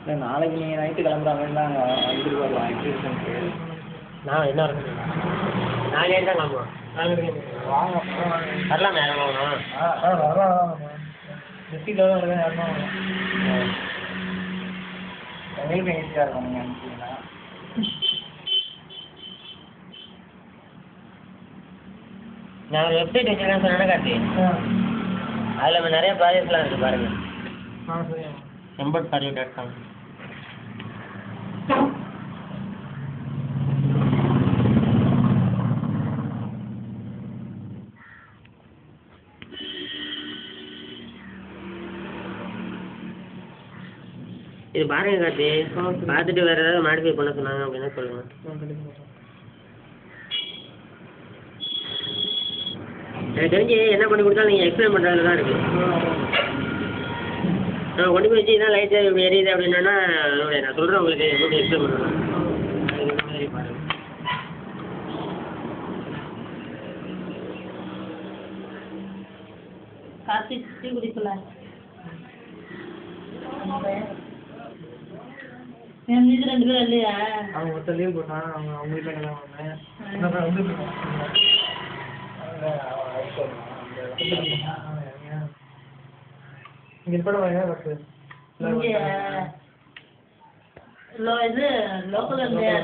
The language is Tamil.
இல்லை நாளைக்கு நீங்கள் நைட்டு கிளம்புற மாதிரி தான் வந்துட்டு வரலாம் எக்ஸிபிஷனுக்கு. நான் என்ன இருக்கேன் நாளைக்கு தான் கிளம்புவோம். வாங்க வரலாமா யாரும் வாங்கணும்? வரலாம் டிஸ்ட்ரிக்டில் தான் இருக்கேன் யாருமா எங்களுக்கு ஈஸியாக இருக்கும் நீங்கள் அனுப்பிச்சிங்கன்னா. நான் ஒரு வெப்சைட் வச்சுருக்கேன்னு சொன்னேன்னா கார்த்தி, அதில் நிறைய ப்ராஜெக்ட்லாம் இருக்குது பாருங்கள். சரி embed.com. இது பாருங்க கார்த்தி, பார்த்துட்டு வேறு ஏதாவது மாடிஃபை பண்ண சொன்னாங்க அப்படின்னா சொல்லுங்கள். எனக்கு தெரிஞ்சு என்ன பண்ணி கொடுத்தாலும் நீங்கள் எக்ஸ்பிளைன் பண்ணுறதுல தான் இருக்குது. நான் கொண்டு போய் வச்சு இதான் லைட்டு இப்படி எரியுது அப்படின்னா நான் சொல்கிறேன் உங்களுக்கு எப்படி எக்ஸ்பிளைன் பண்ணணும். அதுக்கு மாதிரி பாருங்கள். காசி டீ குடிக்கல என் மீது 2 பேரும் இல்லையா? அவங்க ஒருத்தர் லீவ் போட்டான், அவங்க வீட்டில் கிளம்ப வந்தேன். இங்கே இருப்பட பஸ் இங்கே இது லோக்கல் இல்லையா?